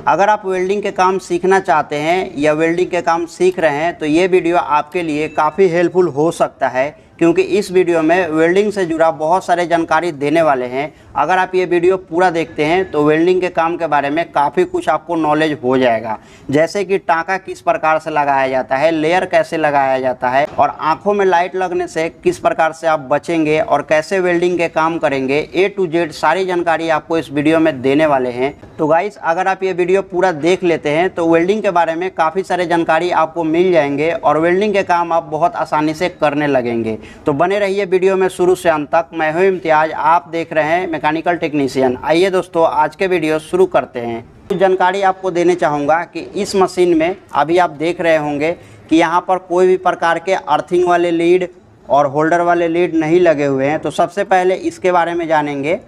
अगर आप वेल्डिंग के काम सीखना चाहते हैं या वेल्डिंग के काम सीख रहे हैं तो ये वीडियो आपके लिए काफ़ी हेल्पफुल हो सकता है, क्योंकि इस वीडियो में वेल्डिंग से जुड़ा बहुत सारे जानकारी देने वाले हैं। अगर आप ये वीडियो पूरा देखते हैं तो वेल्डिंग के काम के बारे में काफ़ी कुछ आपको नॉलेज हो जाएगा, जैसे कि टाँका किस प्रकार से लगाया जाता है, लेयर कैसे लगाया जाता है, और आंखों में लाइट लगने से किस प्रकार से आप बचेंगे और कैसे वेल्डिंग के काम करेंगे। A to Z सारी जानकारी आपको इस वीडियो में देने वाले हैं। तो गाइस, अगर आप ये वीडियो पूरा देख लेते हैं तो वेल्डिंग के बारे में काफ़ी सारे जानकारी आपको मिल जाएंगे और वेल्डिंग के काम आप बहुत आसानी से करने लगेंगे। तो बने रहिए वीडियो में शुरू से अंत तक। मैं हूं इम्तियाज, आप देख रहे हैं मैकेनिकल टेक्नीशियन। आइए दोस्तों, आज के वीडियो शुरू करते हैं। कुछ जानकारी आपको देने चाहूँगा कि इस मशीन में अभी आप देख रहे होंगे कि यहाँ पर कोई भी प्रकार के अर्थिंग वाले लीड और होल्डर वाले लीड नहीं लगे हुए हैं। तो सबसे पहले इसके बारे में जानेंगे।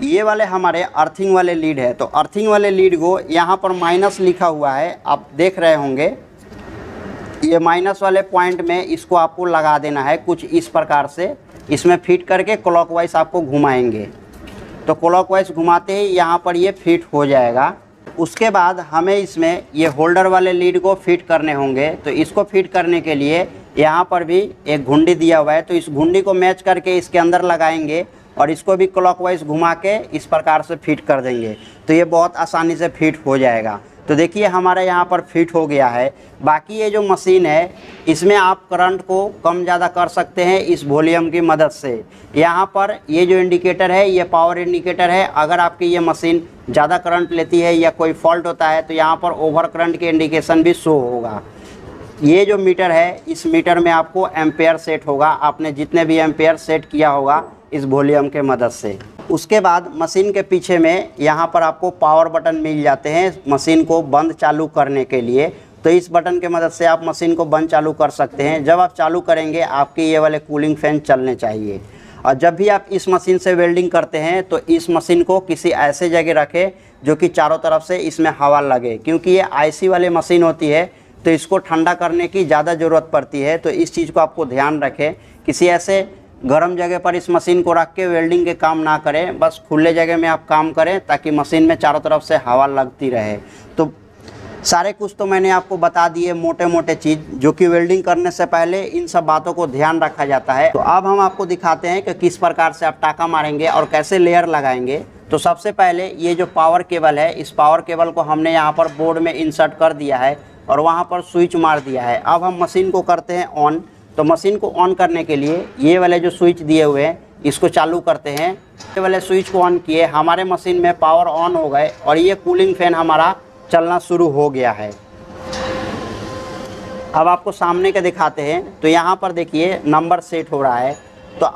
ये वाले हमारे अर्थिंग वाले लीड है। तो अर्थिंग वाले लीड को यहाँ पर माइनस लिखा हुआ है, आप देख रहे होंगे। ये माइनस वाले पॉइंट में इसको आपको लगा देना है कुछ इस प्रकार से। इसमें फिट करके क्लॉकवाइज आपको घुमाएंगे, तो क्लॉकवाइज घुमाते ही यहाँ पर ये फिट हो जाएगा। उसके बाद हमें इसमें ये होल्डर वाले लीड को फिट करने होंगे। तो इसको फिट करने के लिए यहाँ पर भी एक घुंडी दिया हुआ है, तो इस घुंडी को मैच करके इसके अंदर लगाएंगे और इसको भी क्लॉकवाइज घुमा के इस प्रकार से फिट कर देंगे, तो ये बहुत आसानी से फिट हो जाएगा। तो देखिए हमारे यहाँ पर फिट हो गया है। बाकी ये जो मशीन है इसमें आप करंट को कम ज़्यादा कर सकते हैं इस वॉल्यूम की मदद से। यहाँ पर ये जो इंडिकेटर है ये पावर इंडिकेटर है। अगर आपकी ये मशीन ज़्यादा करंट लेती है या कोई फॉल्ट होता है तो यहाँ पर ओवर करंट की इंडिकेशन भी शो होगा। ये जो मीटर है इस मीटर में आपको एम्पेयर सेट होगा, आपने जितने भी एम्पेयर सेट किया होगा इस वॉल्यूम के मदद से। उसके बाद मशीन के पीछे में यहाँ पर आपको पावर बटन मिल जाते हैं मशीन को बंद चालू करने के लिए। तो इस बटन के मदद से आप मशीन को बंद चालू कर सकते हैं। जब आप चालू करेंगे आपके ये वाले कूलिंग फैन चलने चाहिए। और जब भी आप इस मशीन से वेल्डिंग करते हैं तो इस मशीन को किसी ऐसे जगह रखें जो कि चारों तरफ से इसमें हवा लगे, क्योंकि ये IC वाली मशीन होती है तो इसको ठंडा करने की ज़्यादा ज़रूरत पड़ती है। तो इस चीज़ को आपको ध्यान रखें, किसी ऐसे गर्म जगह पर इस मशीन को रख के वेल्डिंग के काम ना करें, बस खुले जगह में आप काम करें ताकि मशीन में चारों तरफ से हवा लगती रहे। तो सारे कुछ तो मैंने आपको बता दिए मोटे मोटे चीज़, जो कि वेल्डिंग करने से पहले इन सब बातों को ध्यान रखा जाता है। तो अब हम आपको दिखाते हैं कि किस प्रकार से आप टाँका मारेंगे और कैसे लेयर लगाएंगे। तो सबसे पहले ये जो पावर केबल है, इस पावर केबल को हमने यहाँ पर बोर्ड में इंसर्ट कर दिया है और वहाँ पर स्विच मार दिया है। अब हम मशीन को करते हैं ऑन। तो मशीन को ऑन करने के लिए ये वाले जो स्विच दिए हुए हैं इसको चालू करते हैं। ये वाले स्विच को ऑन किए, हमारे मशीन में पावर ऑन हो गए और ये कूलिंग फैन हमारा चलना शुरू हो गया है। अब आपको सामने के दिखाते हैं। तो यहाँ पर देखिए नंबर सेट हो रहा है। तो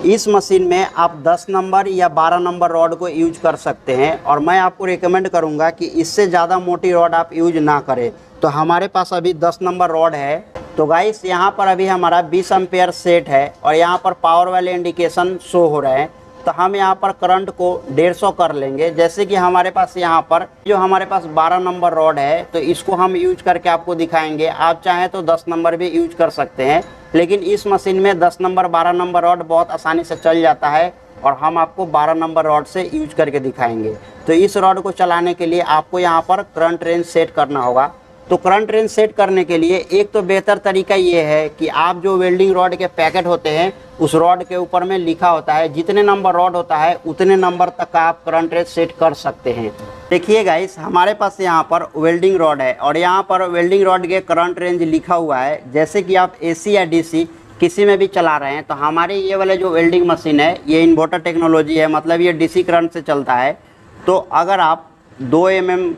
इस मशीन में आप 10 नंबर या 12 नंबर रॉड को यूज कर सकते हैं, और मैं आपको रिकमेंड करूँगा कि इससे ज़्यादा मोटी रॉड आप यूज ना करें। तो हमारे पास अभी 10 नंबर रॉड है। तो गाइस, यहाँ पर अभी हमारा 20 एम्पेयर सेट है और यहाँ पर पावर वाले इंडिकेशन शो हो रहे हैं। तो हम यहाँ पर करंट को 150 कर लेंगे। जैसे कि हमारे पास यहाँ पर जो हमारे पास 12 नंबर रॉड है तो इसको हम यूज करके आपको दिखाएंगे। आप चाहें तो 10 नंबर भी यूज कर सकते हैं, लेकिन इस मशीन में 10 नंबर 12 नंबर रॉड बहुत आसानी से चल जाता है और हम आपको 12 नंबर रॉड से यूज करके दिखाएंगे। तो इस रॉड को चलाने के लिए आपको यहाँ पर करंट रेंज सेट करना होगा। तो करंट रेंज सेट करने के लिए एक तो बेहतर तरीका ये है कि आप जो वेल्डिंग रॉड के पैकेट होते हैं उस रॉड के ऊपर में लिखा होता है जितने नंबर रॉड होता है उतने नंबर तक का आप करंट रेंज सेट कर सकते हैं। देखिए गाइस, हमारे पास यहाँ पर वेल्डिंग रॉड है और यहाँ पर वेल्डिंग रॉड के करंट रेंज लिखा हुआ है। जैसे कि आप AC या DC किसी में भी चला रहे हैं। तो हमारे ये वाले जो वेल्डिंग मशीन है ये इन्वर्टर टेक्नोलॉजी है, मतलब ये DC करंट से चलता है। तो अगर आप 2 mm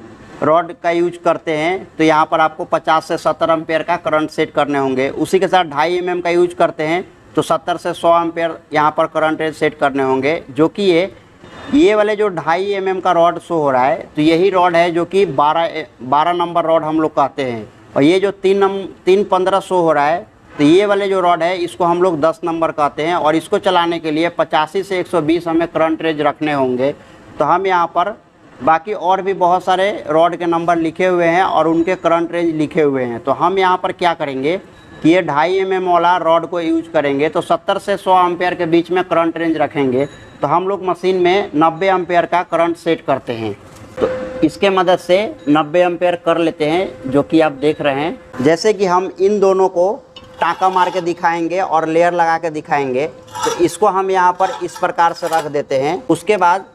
रॉड का यूज करते हैं तो यहाँ पर आपको 50 से 70 एम्पेयर का करंट सेट करने होंगे। उसी के साथ 2.5 mm का यूज करते हैं तो 70 से 100 एम्पेयर यहाँ पर करंट सेट करने होंगे। जो कि ये वाले जो 2.5 mm का रॉड शो हो रहा है तो यही रॉड है जो कि 12 नंबर रॉड हम लोग कहते हैं। और ये जो 315 शो हो रहा है तो ये वाले जो रॉड है इसको हम लोग 10 नंबर कहते हैं। और इसको चलाने के लिए 85 से 120 हमें करंट रेंज रखने होंगे। तो हम यहाँ पर बाकी और भी बहुत सारे रॉड के नंबर लिखे हुए हैं और उनके करंट रेंज लिखे हुए हैं। तो हम यहाँ पर क्या करेंगे कि ये 2.5 mm वाला रॉड को यूज करेंगे। तो 70 से 100 एम्पेयर के बीच में करंट रेंज रखेंगे। तो हम लोग मशीन में 90 एम्पेयर का करंट सेट करते हैं। तो इसके मदद से 90 एम्पेयर कर लेते हैं, जो कि आप देख रहे हैं। जैसे कि हम इन दोनों को टाँका मार के दिखाएंगे और लेयर लगा के दिखाएंगे, तो इसको हम यहाँ पर इस प्रकार से रख देते हैं। उसके बाद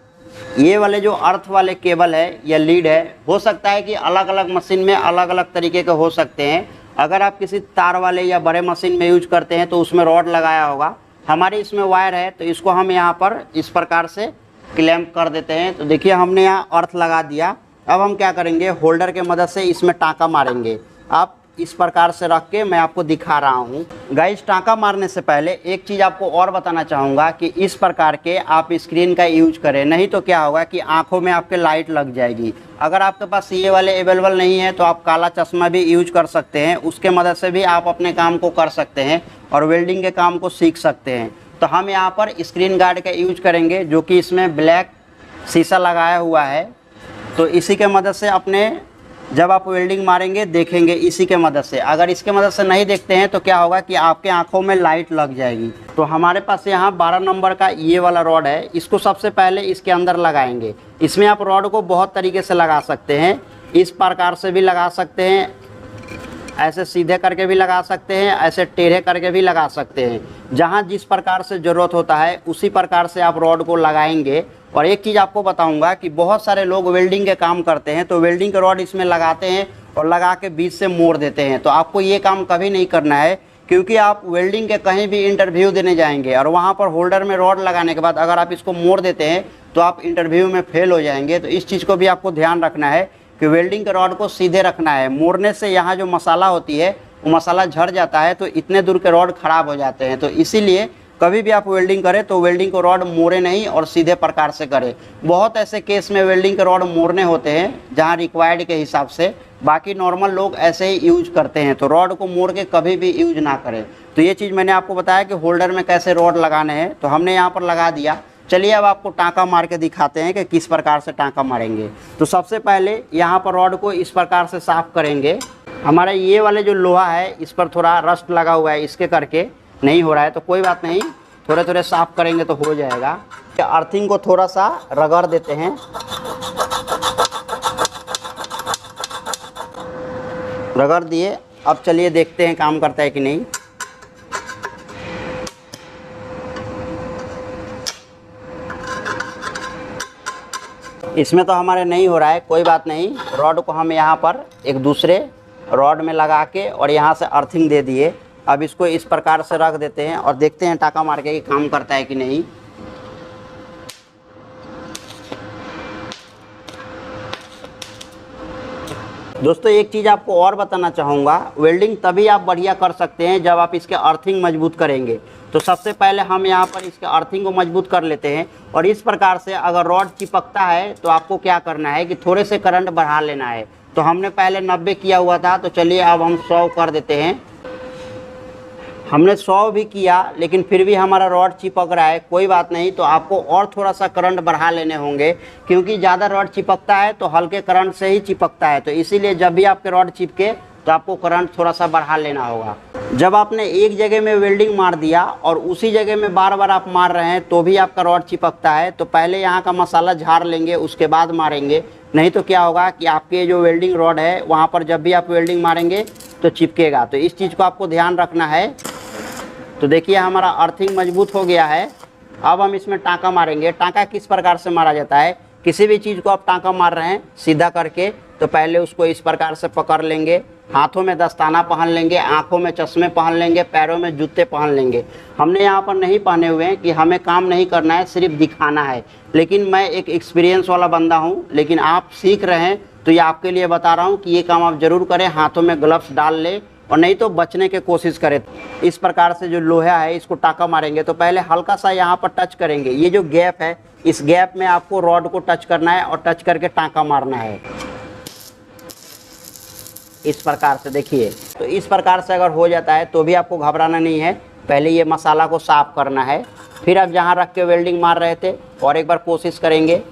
ये वाले जो अर्थ वाले केबल है या लीड है, हो सकता है कि अलग अलग मशीन में अलग अलग तरीके के हो सकते हैं। अगर आप किसी तार वाले या बड़े मशीन में यूज करते हैं तो उसमें रॉड लगाया होगा। हमारे इसमें वायर है, तो इसको हम यहाँ पर इस प्रकार से क्लैंप कर देते हैं। तो देखिए हमने यहाँ अर्थ लगा दिया। अब हम क्या करेंगे, होल्डर के मदद से इसमें टाँका मारेंगे। आप इस प्रकार से रख के मैं आपको दिखा रहा हूँ। गाइस, टाँका मारने से पहले एक चीज़ आपको और बताना चाहूँगा कि इस प्रकार के आप स्क्रीन का यूज करें, नहीं तो क्या होगा कि आंखों में आपके लाइट लग जाएगी। अगर आपके पास ये वाले अवेलेबल नहीं है तो आप काला चश्मा भी यूज कर सकते हैं। उसके मदद से भी आप अपने काम को कर सकते हैं और वेल्डिंग के काम को सीख सकते हैं। तो हम यहाँ पर स्क्रीन गार्ड का यूज करेंगे, जो कि इसमें ब्लैक शीशा लगाया हुआ है। तो इसी के मदद से अपने जब आप वेल्डिंग मारेंगे देखेंगे इसी के मदद से। अगर इसके मदद से नहीं देखते हैं तो क्या होगा कि आपके आंखों में लाइट लग जाएगी। तो हमारे पास यहाँ 12 नंबर का ये वाला रॉड है। इसको सबसे पहले इसके अंदर लगाएंगे। इसमें आप रॉड को बहुत तरीके से लगा सकते हैं। इस प्रकार से भी लगा सकते हैं, ऐसे सीधे करके भी लगा सकते हैं, ऐसे टेढ़े करके भी लगा सकते हैं। जहाँ जिस प्रकार से ज़रूरत होता है उसी प्रकार से आप रॉड को लगाएंगे। और एक चीज़ आपको बताऊंगा कि बहुत सारे लोग वेल्डिंग के काम करते हैं, तो वेल्डिंग के रॉड इसमें लगाते हैं और लगा के बीच से मोड़ देते हैं। तो आपको ये काम कभी नहीं करना है, क्योंकि आप वेल्डिंग के कहीं भी इंटरव्यू देने जाएंगे और वहाँ पर होल्डर में रॉड लगाने के बाद अगर आप इसको मोड़ देते हैं तो आप इंटरव्यू में फेल हो जाएंगे। तो इस चीज़ को भी आपको ध्यान रखना है कि वेल्डिंग के रॉड को सीधे रखना है। मोड़ने से यहाँ जो मसाला होती है वो मसाला झड़ जाता है, तो इतने दूर के रॉड ख़राब हो जाते हैं। तो इसीलिए कभी भी आप वेल्डिंग करें तो वेल्डिंग को रॉड मोड़े नहीं और सीधे प्रकार से करें। बहुत ऐसे केस में वेल्डिंग के रॉड मोड़ने होते हैं जहां रिक्वायर्ड के हिसाब से, बाकी नॉर्मल लोग ऐसे ही यूज करते हैं। तो रॉड को मोड़ के कभी भी यूज ना करें। तो ये चीज़ मैंने आपको बताया कि होल्डर में कैसे रॉड लगाने हैं, तो हमने यहाँ पर लगा दिया। चलिए अब आपको टाँका मार के दिखाते हैं कि किस प्रकार से टाँका मारेंगे। तो सबसे पहले यहाँ पर रॉड को इस प्रकार से साफ करेंगे। हमारा ये वाले जो लोहा है इस पर थोड़ा रस्ट लगा हुआ है, इसके करके नहीं हो रहा है, तो कोई बात नहीं, थोड़े थोड़े साफ करेंगे तो हो जाएगा। अर्थिंग को थोड़ा सा रगड़ देते हैं। रगड़ दिए। अब चलिए देखते हैं काम करता है कि नहीं। इसमें तो हमारे नहीं हो रहा है, कोई बात नहीं। रॉड को हम यहाँ पर एक दूसरे रॉड में लगा के और यहाँ से अर्थिंग दे दिए। अब इसको इस प्रकार से रख देते हैं और देखते हैं टाँका मार के काम करता है कि नहीं। दोस्तों एक चीज़ आपको और बताना चाहूँगा, वेल्डिंग तभी आप बढ़िया कर सकते हैं जब आप इसके अर्थिंग मजबूत करेंगे। तो सबसे पहले हम यहाँ पर इसके अर्थिंग को मजबूत कर लेते हैं। और इस प्रकार से अगर रॉड चिपकता है तो आपको क्या करना है कि थोड़े से करंट बढ़ा लेना है। तो हमने पहले 90 किया हुआ था, तो चलिए अब हम 100 कर देते हैं। हमने 100 भी किया लेकिन फिर भी हमारा रॉड चिपक रहा है, कोई बात नहीं। तो आपको और थोड़ा सा करंट बढ़ा लेने होंगे, क्योंकि ज़्यादा रॉड चिपकता है तो हल्के करंट से ही चिपकता है। तो इसीलिए जब भी आपके रॉड चिपके तो आपको करंट थोड़ा सा बढ़ा लेना होगा। जब आपने एक जगह में वेल्डिंग मार दिया और उसी जगह में बार बार आप मार रहे हैं तो भी आपका रॉड चिपकता है, तो पहले यहाँ का मसाला झाड़ लेंगे, उसके बाद मारेंगे। नहीं तो क्या होगा कि आपके जो वेल्डिंग रॉड है वहाँ पर जब भी आप वेल्डिंग मारेंगे तो चिपकेगा। तो इस चीज़ को आपको ध्यान रखना है। तो देखिए हमारा अर्थिंग मजबूत हो गया है। अब हम इसमें टाँका मारेंगे। टाँका किस प्रकार से मारा जाता है, किसी भी चीज़ को आप टाँका मार रहे हैं सीधा करके, तो पहले उसको इस प्रकार से पकड़ लेंगे, हाथों में दस्ताना पहन लेंगे, आंखों में चश्मे पहन लेंगे, पैरों में जूते पहन लेंगे। हमने यहाँ पर नहीं पहने हुए हैं कि हमें काम नहीं करना है, सिर्फ दिखाना है। लेकिन मैं एक एक्सपीरियंस वाला बंदा हूँ, लेकिन आप सीख रहे हैं तो ये आपके लिए बता रहा हूँ कि ये काम आप ज़रूर करें। हाथों में ग्लव्स डाल लें और नहीं तो बचने की कोशिश करें। इस प्रकार से जो लोहा है इसको टाँका मारेंगे तो पहले हल्का सा यहाँ पर टच करेंगे। ये जो गैप है इस गैप में आपको रॉड को टच करना है और टच करके टाँका मारना है इस प्रकार से। देखिए तो इस प्रकार से अगर हो जाता है तो भी आपको घबराना नहीं है। पहले ये मसाला को साफ करना है, फिर आप जहाँ रख के वेल्डिंग मार रहे थे और एक बार कोशिश करेंगे।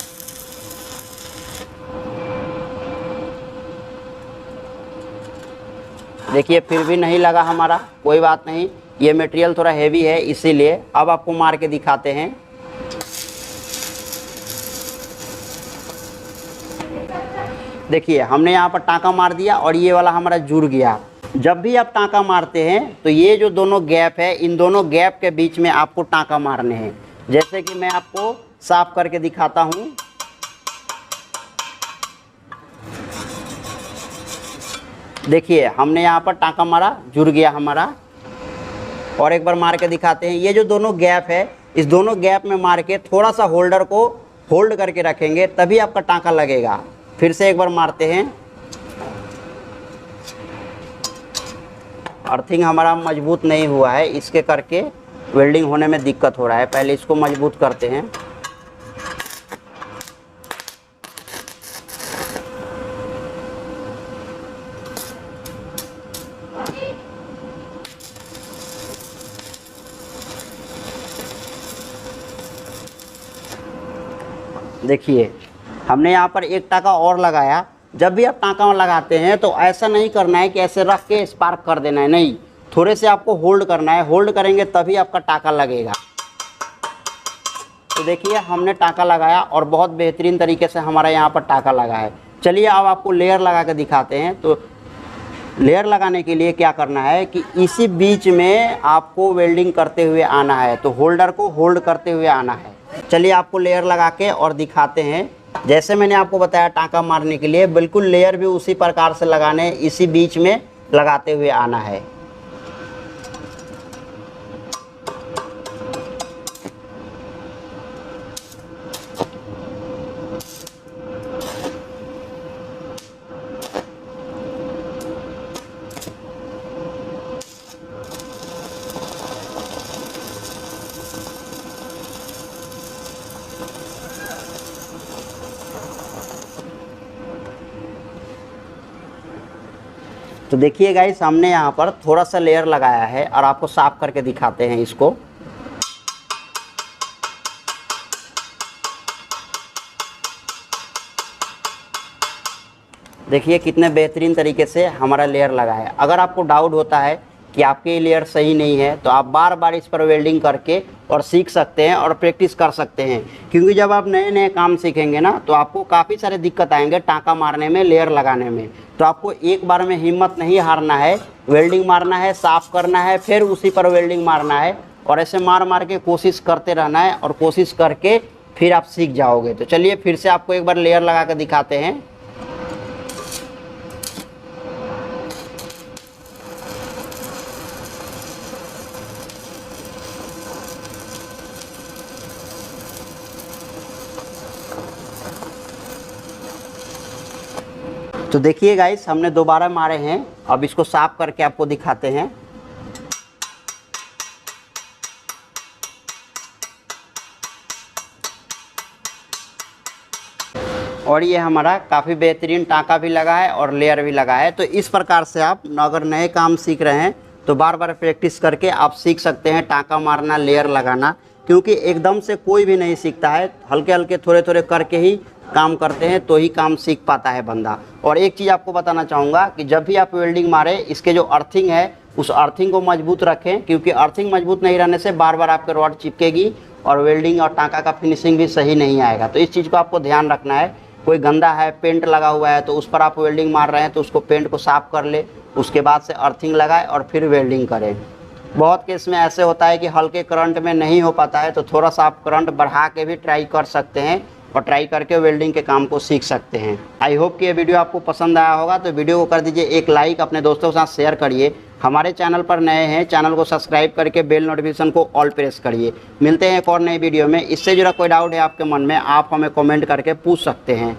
देखिए फिर भी नहीं लगा हमारा, कोई बात नहीं, ये मटेरियल थोड़ा हेवी है इसीलिए। अब आपको मार के दिखाते हैं। देखिए हमने यहाँ पर टाँका मार दिया और ये वाला हमारा जुड़ गया। जब भी आप टाँका मारते हैं तो ये जो दोनों गैप है, इन दोनों गैप के बीच में आपको टाँका मारने हैं। जैसे कि मैं आपको साफ करके दिखाता हूँ। देखिए हमने यहाँ पर टाँका मारा, जुड़ गया हमारा। और एक बार मार के दिखाते हैं। ये जो दोनों गैप है, इस दोनों गैप में मार के थोड़ा सा होल्डर को होल्ड करके रखेंगे, तभी आपका टाँका लगेगा। फिर से एक बार मारते हैं। अर्थिंग हमारा मजबूत नहीं हुआ है, इसके करके वेल्डिंग होने में दिक्कत हो रहा है। पहले इसको मजबूत करते हैं। देखिए हमने यहाँ पर एक टाँका और लगाया। जब भी आप टाँका लगाते हैं तो ऐसा नहीं करना है कि ऐसे रख के स्पार्क कर देना है, नहीं, थोड़े से आपको होल्ड करना है। होल्ड करेंगे तभी आपका टाँका लगेगा। तो देखिए हमने टाँका लगाया और बहुत बेहतरीन तरीके से हमारा यहाँ पर टाँका लगा है। चलिए अब आपको लेयर लगा के दिखाते हैं। तो लेयर लगाने के लिए क्या करना है कि इसी बीच में आपको वेल्डिंग करते हुए आना है। तो होल्डर को होल्ड करते हुए आना है। चलिए आपको लेयर लगा के और दिखाते हैं। जैसे मैंने आपको बताया टाँका मारने के लिए, बिल्कुल लेयर भी उसी प्रकार से लगाने, इसी बीच में लगाते हुए आना है। तो देखिए गाइस हमने यहाँ पर थोड़ा सा लेयर लगाया है और आपको साफ करके दिखाते हैं इसको। देखिए कितने बेहतरीन तरीके से हमारा लेयर लगा है। अगर आपको डाउट होता है कि आपके लेयर सही नहीं है तो आप बार बार इस पर वेल्डिंग करके और सीख सकते हैं और प्रैक्टिस कर सकते हैं। क्योंकि जब आप नए नए काम सीखेंगे ना तो आपको काफ़ी सारे दिक्कत आएंगे टाँका मारने में, लेयर लगाने में। तो आपको एक बार में हिम्मत नहीं हारना है, वेल्डिंग मारना है, साफ़ करना है, फिर उसी पर वेल्डिंग मारना है और ऐसे मार मार के कोशिश करते रहना है और कोशिश करके फिर आप सीख जाओगे। तो चलिए फिर से आपको एक बार लेयर लगा के दिखाते हैं। तो देखिए गाइस हमने दोबारा मारे हैं। अब इसको साफ करके आपको दिखाते हैं। और ये हमारा काफ़ी बेहतरीन टाँका भी लगा है और लेयर भी लगा है। तो इस प्रकार से आप अगर नए काम सीख रहे हैं तो बार बार प्रैक्टिस करके आप सीख सकते हैं टाँका मारना, लेयर लगाना। क्योंकि एकदम से कोई भी नहीं सीखता है, हल्के हल्के थोड़े थोड़े करके ही काम करते हैं तो ही काम सीख पाता है बंदा। और एक चीज़ आपको बताना चाहूँगा कि जब भी आप वेल्डिंग मारें, इसके जो अर्थिंग है उस अर्थिंग को मजबूत रखें। क्योंकि अर्थिंग मजबूत नहीं रहने से बार बार आपके रॉड चिपकेगी और वेल्डिंग और टाँका का फिनिशिंग भी सही नहीं आएगा। तो इस चीज़ को आपको ध्यान रखना है। कोई गंदा है, पेंट लगा हुआ है, तो उस पर आप वेल्डिंग मार रहे हैं तो उसको पेंट को साफ़ कर ले, उसके बाद से अर्थिंग लगाए और फिर वेल्डिंग करें। बहुत केस में ऐसे होता है कि हल्के करंट में नहीं हो पाता है, तो थोड़ा सा आप करंट बढ़ा के भी ट्राई कर सकते हैं और ट्राई करके वेल्डिंग के काम को सीख सकते हैं। आई होप कि ये वीडियो आपको पसंद आया होगा। तो वीडियो को कर दीजिए एक लाइक, अपने दोस्तों के साथ शेयर करिए। हमारे चैनल पर नए हैं, चैनल को सब्सक्राइब करके बेल नोटिफिकेशन को ऑल प्रेस करिए। मिलते हैं एक और नई वीडियो में। इससे जुड़ा कोई डाउट है आपके मन में, आप हमें कमेंट करके पूछ सकते हैं।